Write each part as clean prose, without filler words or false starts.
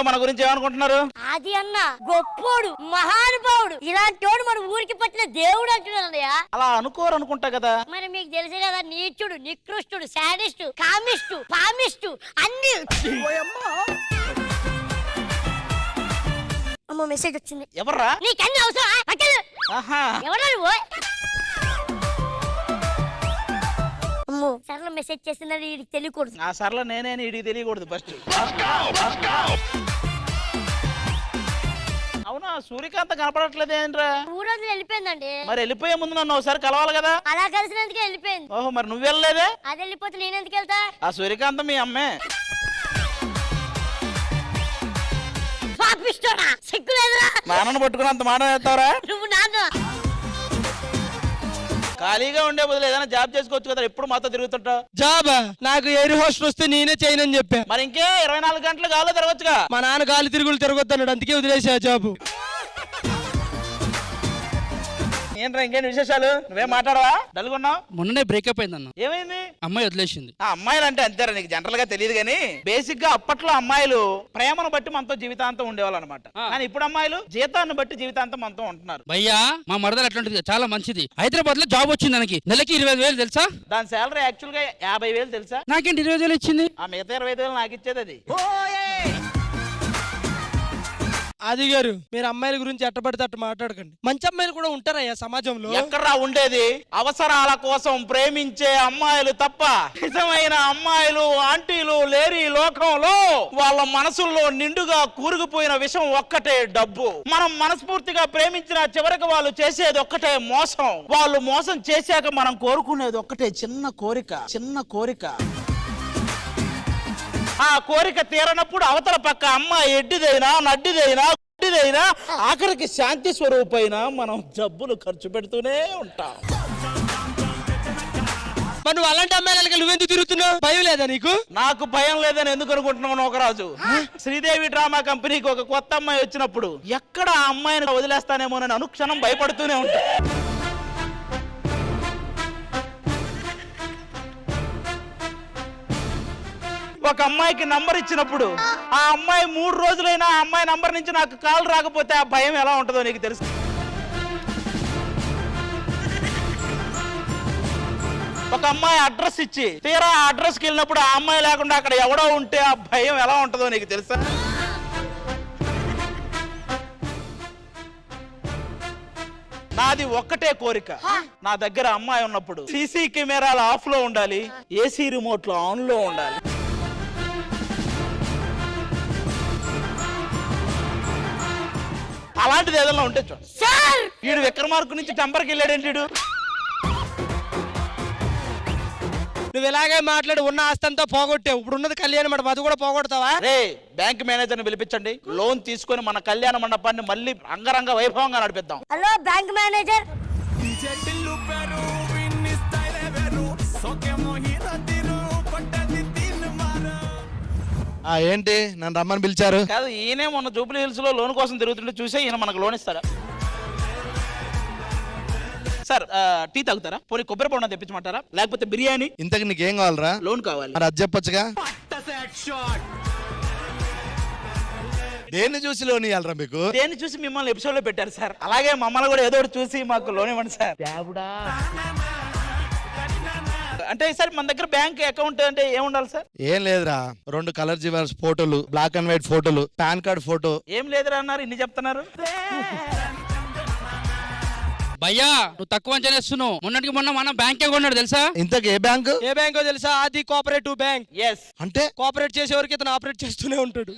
ఊర్లో మన గురించి ఏమనుకుంటున్నారు? అది అన్న గొప్పోడు, మహానుభావుడు, ఇలాంటి వాడు మన ఊరికి పట్టిన దేవుడు అంటున్నారయ్యా. అలా అనుకోరు అనుకుంటా కదా. మరి మీకు తెలుసు కదా, నీచుడు, నికృష్టుడు, శాడిస్టు, కామిస్టు, పామిస్టు అన్ని. అమ్మో మెసేజ్ వచ్చింది. ఎవర్రా? నీకన్నీ అవసరం? ఎవరా నువ్వు? అమ్మో సర్లో మెసేజ్ చేసిందని వీడికి తెలియకూడదు. ఆ సర్లో నేనే వీడికి తెలియకూడదు ఫస్ట్. అవునా, సూర్యకాంత కనపడట్లేదు ఏంట్రా? ఊరోజు వెళ్ళిపోయిందండి. మరి వెళ్ళిపోయే ముందు నన్ను ఒకసారి కలవాలి కదా. అలా కలిసినందుకే వెళ్ళిపోయింది. ఓహో, మరి నువ్వు వెళ్ళలేదే? అది వెళ్ళిపోతే నేనెందుకు వెళ్తా? ఆ సూర్యకాంత మీ అమ్మే. సిగ్గులేదురా? నాన్నను పట్టుకున్నంత మాట వేస్తావరా నువ్వు? నాన్న ఖాళీగా ఉండే బదులు ఏదైనా జాబ్ చేసుకోవచ్చు కదా, ఎప్పుడు మాతో తిరుగుతుంటావు. జాబ్ నాకు ఎయిర్ హోస్ట్ వస్తే నేనే చేయనని చెప్పా. మరి ఇంకే 24 గంటలు గాల్లో తిరగచ్చుగా. మా నాన్న గాలి తిరుగులు తిరగొద్దన్నాడు, అందుకే వదిలేసా జాబు. ఏంట్రా ఇంకేం విశేషాలు? నువ్వేం మాట్లాడవా? డల్గున్నావు. మొన్ననే బ్రేకప్ అయిందన్న. ఏమైంది? అమ్మాయి వదిలేసింది. ఆ అమ్మాయిలు అంటే అంతేరా, నీకు జనరల్ గా తెలియదు కానీ బేసిక్ గా అప్పట్లో అమ్మాయిలు ప్రేమను బట్టి మనతో జీవితాంతం ఉండేవాళ్ళు అనమాట. కానీ ఇప్పుడు అమ్మాయిలు జీతాన్ని బట్టి జీవితాంతం మనతో ఉంటున్నారు. భయ్యా మా మరదలు అట్లాంటిది, చాలా మంచిది. హైదరాబాద్ లో జాబ్ వచ్చింది దానికి, నెలకి 25,000 తెలుసా? దాని శాలరీ యాక్చువల్ గా 50,000 తెలుసా? నాకేంటి 25,000 ఇచ్చింది. ఆ మిగతా 25,000 నాకు ఇచ్చేది అది. అది గారు, మీరు అమ్మాయిల గురించి ఎట్టబడితే అట్టు మాట్లాడకండి. మంచి అమ్మాయిలు కూడా ఉంటారయ్యా సమాజంలో. ఎక్కడా ఉండేది? అవసరాల కోసం ప్రేమించే అమ్మాయిలు తప్ప నిజమైన అమ్మాయిలు ఆంటీలు లేరి లోకంలో. వాళ్ళ మనసుల్లో నిండుగా కూరుకుపోయిన విషయం ఒక్కటే, డబ్బు. మనం మనస్ఫూర్తిగా ప్రేమించిన చివరికి వాళ్ళు చేసేది ఒక్కటే మోసం. వాళ్ళు మోసం చేశాక మనం కోరుకునేది ఒక్కటే, చిన్న కోరిక. ఆ కోరిక తీరనప్పుడు అవతల పక్క అమ్మాయి ఎడ్డిదైనా నడ్డిదైనా గుడ్డిదైనా ఆఖరికి శాంతి స్వరూపైనా మనం జబ్బులు ఖర్చు పెడుతూనే ఉంటాం. మరి నువ్వు అలాంటి అమ్మాయిలకి నువ్వెందుకు తిరుగుతున్నావు? భయం లేదా నీకు? నాకు భయం లేదని ఎందుకు అనుకుంటున్నావు నోకరాజు? శ్రీదేవి డ్రామా కంపెనీకి ఒక కొత్త అమ్మాయి వచ్చినప్పుడు ఎక్కడ ఆ అమ్మాయిని వదిలేస్తానేమోనని అనుక్షణం భయపడుతూనే ఉంటా. ఒక అమ్మాయికి నంబర్ ఇచ్చినప్పుడు ఆ అమ్మాయి 3 రోజులైనా ఆ అమ్మాయి నంబర్ నుంచి నాకు కాల్ రాకపోతే ఆ భయం ఎలా ఉంటుందో నీకు తెలుసు. ఒక అమ్మాయి అడ్రస్ ఇచ్చి తీరా ఆ అడ్రస్కి వెళ్ళినప్పుడు ఆ అమ్మాయి లేకుండా అక్కడ ఎవడో ఉంటే ఆ భయం ఎలా ఉంటుందో నీకు తెలుసా? నాది ఒక్కటే కోరిక, నా దగ్గర అమ్మాయి ఉన్నప్పుడు సీసీ కెమెరాలు ఆఫ్ లో ఉండాలి, ఏసీ రిమోట్ లో ఆన్ లో ఉండాలి. అలాంటిది ఏదైనా ఉంటే చూడు. వీడు విక్రమార్కు నుంచి టెంపర్కి వెళ్ళాడేంటి? నువ్వు ఇలాగే మాట్లాడి ఉన్న ఆస్తంతా పోగొట్టావు. ఇప్పుడు ఉన్నది కళ్యాణ మండపం, అది కూడా పోగొడతావా? రే, బ్యాంక్ మేనేజర్ని పిలిపించండి, లోన్ తీసుకొని మన కళ్యాణ మండపాన్ని మళ్ళీ రంగరంగ వైభవంగా నడిపిద్దాం. Hello bank manager. ఏంటి నన్ను రమ్మని పిలిచారు? కాదు, ఈయనే మొన్న జూబ్లీ హిల్స్ లో లోన్ కోసం తిరుగుతుంటే చూసే ఈయన మనకు లోన్ ఇస్తారా? సార్ టీ తాగుతారా? పోనీ కొబ్బరి బొండం తెప్పించమంటారా? లేకపోతే బిర్యానీ? ఇంతకు నీకేం కావాలరా? లోన్ కావాలి. మరి అది చెప్పొచ్చుగా. దేన్ని చూసి లోన్ ఇవ్వాలరా మీకు? దేన్ని చూసి మిమ్మల్ని ఎపిసోడ్ లో పెట్టారు సార్, అలాగే మమ్మల్ని కూడా ఏదో ఒకటి చూసి మాకు లోన్ ఇవ్వండి సార్. అంటే సార్ మన దగ్గర బ్యాంక్ అకౌంట్ అంటే ఏం ఉండాలి సార్? ఏం లేదురా, 2 కలర్ జివర్స్ ఫోటోలు, బ్లాక్ అండ్ వైట్ ఫోటోలు, పాన్ కార్డ్ ఫోటో. ఏం లేదురా అన్నారు, ఇన్ని చెప్తున్నారు. భయ్యా నువ్వు తక్కువ అంచనా వేస్తున్నావు. మొన్నటికి మొన్న మన బ్యాంకే కొన్నాడు తెలుసా? ఇంతకు ఏ బ్యాంకు? ఏ బ్యాంకో తెలుసా? అది కోఆపరేటివ్ బ్యాంక్. ఎస్. అంటే కోఆపరేట్ చేసేవరకు ఇతను ఆపరేట్ చేస్తూనే ఉంటాడు.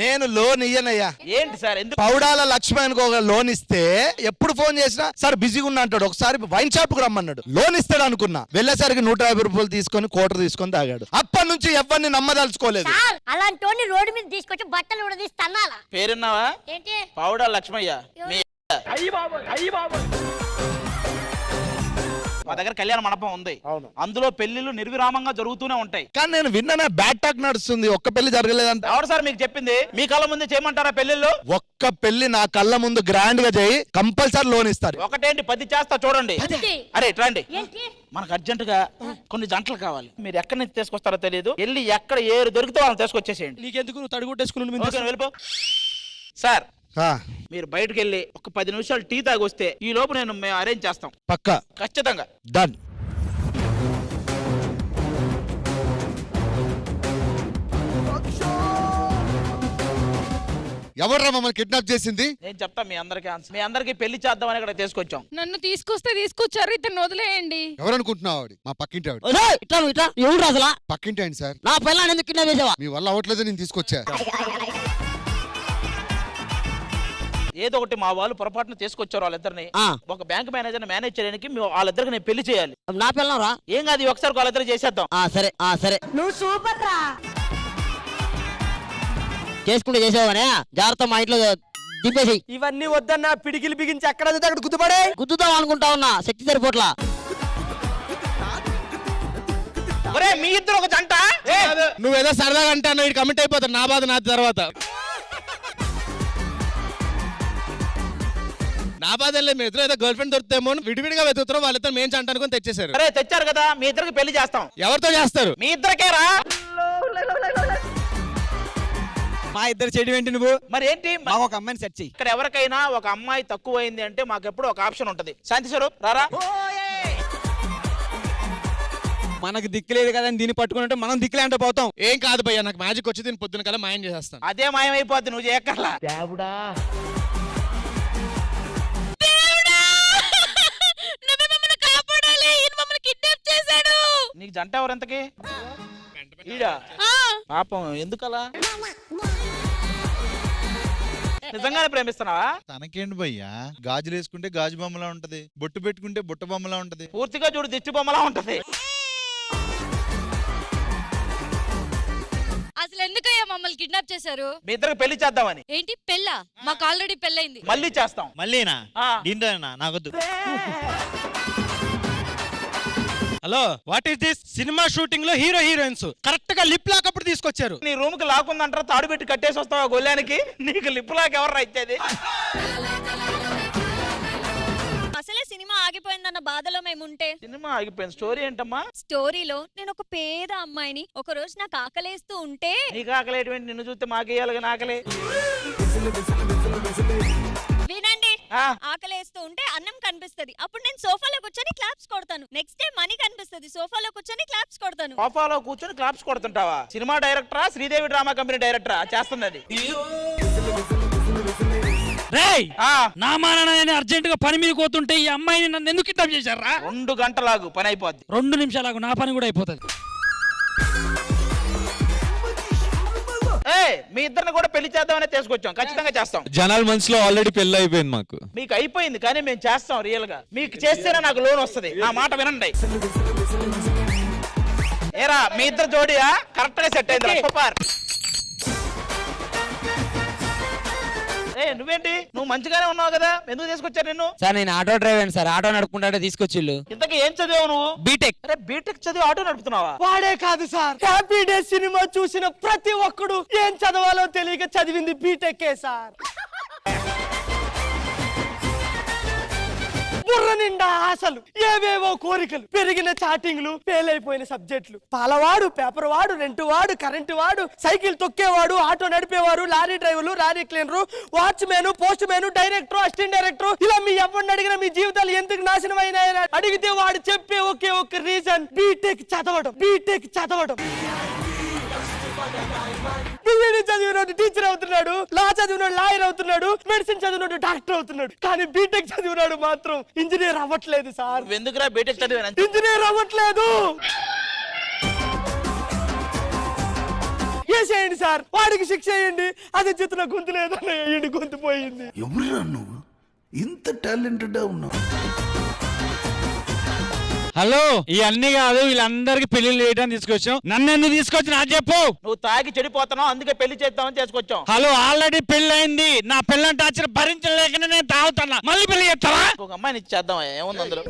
నేను లోన్ ఇయ్యనయ్యా. ఏంటి సార్ ఎందుకు? పౌడాల లక్ష్మణ్కి ఒక లోన్ ఇస్తే ఎప్పుడు ఫోన్ చేసినా సార్ బిజీగా ఉన్నా అంటాడు. ఒకసారి వైన్ షాప్ కు రమ్మన్నాడు, లోన్ ఇస్తాడు అనుకున్నా. వెళ్ళేసరికి 150 రూపాయలు తీసుకొని క్వార్టర్ తీసుకొని తాగాడు. అప్పటి నుంచి ఎవరిని నమ్మదలుచుకోలేదు. అలాంటి రోడ్డు మీద తీసుకొచ్చి బట్టలు కూడా తీసి తన్నాలా? పేరున్నావా? ఏంటి? పౌడా లక్ష్మయ్య. మా దగ్గర కళ్యాణ మండపం ఉంది. అవును. అందులో పెళ్లిళ్ళు నిర్విరామంగా జరుగుతూనే ఉంటాయి. కానీ నేను విన్నానే బ్యాడ్ టాక్ నడుస్తుంది, ఒక్క పెళ్లి జరగలేదంట. ఎవరు సార్ మీకు చెప్పింది? మీ కళ్ళ ముందే చేయమంటారా పెళ్లిళ్ళు? ఒక్క పెళ్లి నా కళ్ళ ముందు గ్రాండ్ గా చేయి, కంపల్సరీ లోన్ ఇస్తారు. ఒకటేంటి 10 చేస్తా చూడండి. ఏంటి? అరే ఇట్రండి, ఏంటి? మనకు అర్జెంట్ గా కొన్ని జంటలు కావాలి. మీరు ఎక్కడి నుంచి తీసుకొస్తారో తెలియదు, వెళ్ళి ఎక్కడ ఏరు దొరికితే వాళ్ళని తీసుకొచ్చేసేయండి. నీకెందుకు, నువ్వు తడుగుట్టేసుకుని ఓకే, వెళ్ళిపో. సార్ ఆ, మీరు బయటకు వెళ్ళి ఒక 10 నిమిషాలు టీ తాగి వస్తే ఈ లోపు మేము అరేంజ్ చేస్తాం. పక్కా ఖచ్చితంగా. డన్. ఎవర్రా మమ్మల్ని కిడ్నాప్ చేసింది? నేను చెప్తాను మీ అందరికీ ఆన్సర్. మీ అందరికీ పెళ్లి చేద్దామని ఇక్కడ తీసుకొచ్చాం. నన్ను తీసుకొచ్చారు, ఇతను వదిలేయండి. ఎవరనుకుంటున్నావు ఆవిడ? మా పక్కింటి ఆవిడ. ఇట్లా ఎవరు అసలు పక్కింటి అండి సార్. నా పిల్లని ఎందుకు కిడ్నాప్ చేసావా? మీ వల్ల అవ్వట్లేదు, నేను తీసుకొచ్చా. ఏదో ఒకటి మా వాళ్ళు పొరపాటున తీసుకొచ్చారు వాళ్ళిద్దరిని. ఆ. ఒక బ్యాంక్ మేనేజర్ మేనేజ్ చేయడానికి వాళ్ళిద్దరికి నేను పెళ్లి చేయాలి. నా పిల్లం రా. ఏం కాదు, ఒకసారి వాళ్ళిద్దరు చేసేద్దాం. సరే సరే, నువ్వు సూపర్ రా. చేసుకుంటే చేసావనే జాగ్రత్త, మా ఇంట్లో దింపేసి. ఇవన్నీ వద్దన్నా, పిడికిలు బిగించి ఎక్కడ అక్కడ గుద్దుపడే. గుద్దుతాం అనుకుంటా ఉన్నా, శక్తి సరిపోట్లా. ఒరే మీ ఇద్దరు ఒక జంట. నువ్వేదో సరదాగా అంటాను, ఇటు కమిట్ అయిపోతాడు. నా బాధ నా తర్వాత. నా బాధ లేదు, మీ ఇద్దరు ఏదో గర్ల్ ఫ్రెండ్ దొరుకుతామో విడివిడిగా వెతుకుతారో, వాళ్ళిద్దరు మేము చంట అనుకుని తెచ్చేశారు. అరే తెచ్చారు కదా, మీ ఇద్దరికి పెళ్లి చేస్తాం. ఎవరితో చేస్తారు? మీ ఇద్దరికేరా. మా ఇద్దరు చెడు ఏంటి నువ్వు? మరి ఏంటి, మాకు ఒక అమ్మాయిని సెట్ చెయ్యి. ఇక్కడ ఎవరికైనా ఒక అమ్మాయి తక్కువైంది అంటే మాకు ఎప్పుడు ఒక ఆప్షన్ ఉంటది. శాంతి స్వరూప్ రారా. మనకు దిక్కులేదు కదా అని దీన్ని పట్టుకుంటే మనం దిక్కులే అంటే పోతాం. ఏం కాదు భయ్యా, నాకు మ్యాజిక్ వచ్చి దీన్ని పొద్దున కల్లా మాయం చేసేస్తాను. అదే మాయమైపోద్ది, నువ్వు చేయక్కర్లా. నీకు జంట ఎవరెంతకి? ఈడా పాపం ఎందుకలా? నిజంగానే ప్రేమిస్తున్నావా? తనకేంటి భయ్యా, గాజులు వేసుకుంటే గాజు బొమ్మలా ఉంటది, బొట్టు పెట్టుకుంటే బుట్ట బొమ్మలా ఉంటది. పూర్తిగా చూడు, దిష్టి బొమ్మలా ఉంటది. అసలు ఎందుకయ్యా మమ్మల్ని కిడ్నాప్ చేశారు? మీ ఇద్దరికి పెళ్లి చేద్దామని. ఏంటి పెళ్ళా? మాకు ఆల్రెడీ పెళ్ళైంది. మళ్ళీ చేస్తాం. మళ్ళీనా? ఆ. దీంట్లోనా? నాకొద్దు. Hello, what is this? Cinema shooting లో హీరో హీరోయిన్స్ కరెక్ట్ గా లిప్ లాక్ అప్పుడు తీసుకొచ్చారు. నీ రూమ్ కి లాక్కుందంటారా, తాడు పెట్టి కట్టేసి వస్తావా గొల్లానికి? నీకు లిప్ లాక్ ఎవరు ఇచ్చేది? అసలే సినిమా ఆగిపోయిందన్న బాధలో మేముంటే. సినిమా ఆగిపోయింది. స్టోరీ ఏంటమ్మా? స్టోరీలో నేను ఒక పేద అమ్మాయిని, ఒక రోజు నాకు ఆకలేస్తూ ఉంటే. నీకు ఆకలి ఏంటి? నిన్ను చూస్తే మాకేయాలి ఆకలి. వినండి, ఆ. ఆకలేస్తూ ఉంటే అన్నం కనిపిస్తది. అప్పుడు నేను సోఫాలో కూర్చొని క్లాప్స్ కొడతాను. నెక్స్ట్ డే మనీ కనిపిస్తది, సోఫాలో కూర్చొని క్లాప్స్ కొడతాను. సోఫాలో కూర్చొని క్లాప్స్ కొడుతుంటావా? సినిమా డైరెక్టరా, శ్రీదేవి డ్రామా కంపెనీ డైరెక్టరా చేస్తున్నది? రేయ్, ఆ. నా మానని అర్జెంట్ గా పని మీద పోతుంటే ఈ అమ్మాయిని నన్ను ఎందుకు కిడ్నాప్ చేశారా? 2 గంటలాగు పని అయిపోద్ది. 2 నిమిషాలకు నా పని కూడా అయిపోతుంది. మీ ఇద్దరిని కూడా పెళ్లి చేద్దామని తీసుకొచ్చాం. ఖచ్చితంగా చేస్తాం. జనాల మనసులో ఆల్రెడీ పెళ్లి అయిపోయింది మాకు. మీకు అయిపోయింది కానీ మేము చేస్తాం. రియల్ గా మీకు చేస్తేనే నాకు లోన్ వస్తుంది. నా మాట వినండి. ఏరా మీ ఇద్దరు జోడియా కరెక్ట్ గా సెట్ అయింది. సూపర్. నువ్వేంటి, నువ్వు మంచిగానే ఉన్నావు కదా, ఎందుకు తీసుకొచ్చారు నిన్ను? సార్ నేను ఆటో డ్రైవర్ సార్, ఆటో నడుపుకుంటే తీసుకొచ్చిళ్ళు. ఇంతకీ ఏం చదివావు నువ్వు? బీటెక్. అరే బీటెక్ చదివి ఆటో నడుపుతున్నావా? వాడే కాదు సార్, హ్యాపీ డేస్ సినిమా చూసిన ప్రతి ఒక్కడు ఏం చదవాలో తెలియక చదివింది బీటెక్కే సార్. బుర్ర నిండా ఆశలు, ఏవేవో కోరికలు, పెరిగిన చాటింగ్లు, ఫెయిల్ అయిపోయిన సబ్జెక్టులు. పాలవాడు, పేపర్ వాడు, రెంటు వాడు, కరెంటు వాడు, సైకిల్ తొక్కేవాడు, ఆటో నడిపేవారు, లారీ డ్రైవర్లు, lorry cleaner, watchmen, postman, director, assistant director, ఇలా మీ ఎవరిని అడిగినా మీ జీవితాలు ఎందుకు నాశనం అయినాయని అడిగితే వాడు చెప్పే ఒకే ఒక రీజన్ బీటెక్ చదవడం. బీటెక్ చదవడం. బిఏడి చదివినోడు టీచర్ అవుతున్నాడు, లా చదివినోడు లాయర్ అవుతున్నాడు, మెడిసిన్ చదివినోడు డాక్టర్ అవుతున్నాడు. కానీ బీటెక్ చదివినాడు మాత్రం ఇంజనీర్ అవ్వట్లేదు సార్. ఎందుకురా బీటెక్ చదివాను? ఇంజనీర్ అవ్వట్లేదు. చేసేయండి సార్, వాడికి శిక్ష వేయండి. అది చేతుల గొంతు లేదన్న వేయండి, గొంతు పోయింది. ఎవరురా నువ్వు ఇంత టాలెంటెడ్ ఉన్నావు? హలో, ఇవన్నీ కాదు, వీళ్ళందరికి పెళ్లి చేయడానికి తీసుకొచ్చాం. నన్ను ఎందుకు తీసుకొచ్చి నాకు చెప్పు. నువ్వు తాగి చెడిపోతున్నావు, అందుకే పెళ్లి చేద్దామని చేసుకొచ్చాం. హలో, ఆల్రెడీ పెళ్లి అయింది. నా పిల్లని టార్చర్ భరించలేకనే నేను తాగుతున్నా. మళ్ళీ పెళ్లి చేస్తావా? ఒక అమ్మాయిని ఇచ్చేద్దాం, ఏముంది అందులో?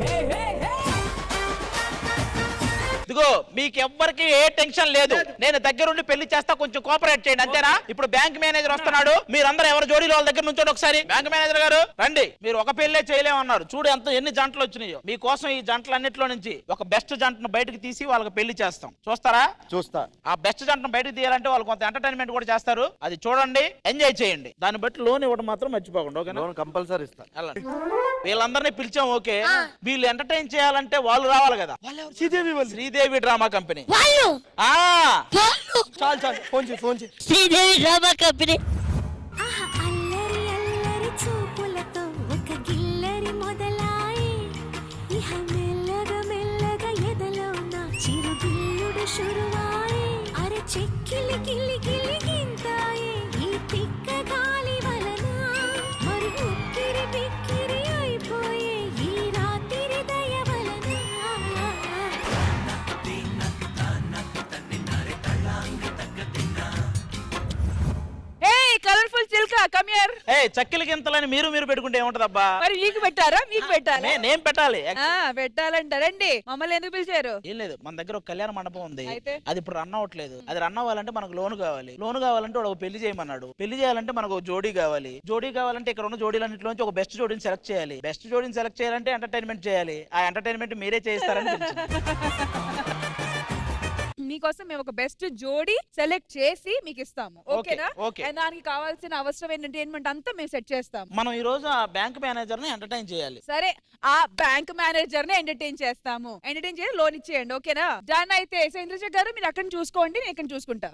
ఇదిగో మీకు ఎవ్వరికి ఏ టెన్షన్ లేదు, నేను దగ్గరుండి పెళ్లి చేస్తా, కొంచెం కోఆపరేట్ చేయండి అంతేనా? ఇప్పుడు బ్యాంక్ మేనేజర్ వస్తున్నాడు, మీరందరూ ఎవరు జోడీలో వాళ్ళ దగ్గర నుంచోండి ఒకసారి. బ్యాంక్ మేనేజర్ గారు రండి. మీరు ఒక పెళ్లే చేయలేమన్నారు, చూడు ఎన్ని జంటలు వచ్చినాయో. మీకోసం ఈ జంటలన్నిట్లో నుంచి ఒక బెస్ట్ జంటను బయటకు తీసి వాళ్ళకి పెళ్లి చేస్తాం. చూస్తారా? చూస్తా. ఆ బెస్ట్ జంటను బయటకు తీయాలంటే వాళ్ళు కొంత ఎంటర్టైన్మెంట్ కూడా చేస్తారు, అది చూడండి, ఎంజాయ్ చేయండి. దాన్ని బట్టి లోన్ ఇవ్వడం మాత్రం మర్చిపోకండి, ఓకేనా? లోన్ కంపల్సరీ ఇస్తా. వీళ్ళందరినీ పిలిచాం, ఓకే. వీళ్ళు ఎంటర్టైన్ చేయాలంటే వాళ్ళు రావాలి కదా. Sridevi drama company. వాళ్ళు ఆ చాలు చాలు, ఫోన్ చేయి, ఫోన్ చేయి. Sridevi drama company. అల్లరి అల్లరి చూపులతో ఒక గిల్లరి మొదలాయి, ఇహ మెల్లగా మెల్లగా ఎదలో నా చిరుగిల్లుడు షురువాయి. అరే చెక్కిలి గిల్లి గిల్లి గింతాయి ఈ తిక్క గాలి వలన, మరి ఉక్కిరి బిక్కిరి అయిపోయే ఈ రాత్రి దయ వలన. Colourful Chilka come here. చక్కిలి గింతలని మీరు పెట్టుకుంటే ఏముంటదబ్బా? మరి మీకు పెట్టారా? మీకు పెట్టాలి. నేను పెట్టాలి. పెట్టాలంట. రండి. మమ్మల్ని ఎందుకు పిలిచారు? ఏం లేదు, మన దగ్గర ఒక కళ్యాణ మండపం ఉంది, అయితే? అది ఇప్పుడు రన్ అవ్వట్లేదు. అది రన్ అవ్వాలంటే మనకు లోన్ కావాలి. లోన్ కావాలంటే వాడు పెళ్లి చేయమన్నాడు. పెళ్లి చేయాలంటే మనకు జోడీ కావాలి. జోడీ కావాలంటే ఇక్కడ ఉన్న జోడీలన్నింటిలోంచి ఒక బెస్ట్ జోడీని సెలెక్ట్ చేయాలి. బెస్ట్ జోడీని సెలెక్ట్ చేయాలంటే ఎంటర్టైన్మెంట్ చేయాలి. ఆ ఎంటర్టైన్మెంట్ మీరే చేస్తారని మీకోసం మేము ఒక బెస్ట్ జోడీ సెలెక్ట్ చేసి మీకు ఇస్తాము, ఓకేనా? ఓకే. దానికి కావాల్సిన అవసరం ఎంటర్టైన్మెంట్ అంతా మేము సెట్ చేస్తాం. మనం ఈ రోజు ఆ బ్యాంక్ మేనేజర్ ని ఎంటర్టైన్ చేయాలి. సరే, ఆ బ్యాంక్ మేనేజర్ ని ఎంటర్టైన్ చేస్తాము. ఎంటర్టైన్ చేసి లోన్ ఇచ్చేయండి, ఓకేనా? డన్. అయితే ఇంద్రజ గారు మీరు అక్కడ చూసుకోండి, నేను ఇక్కడ చూసుకుంటా.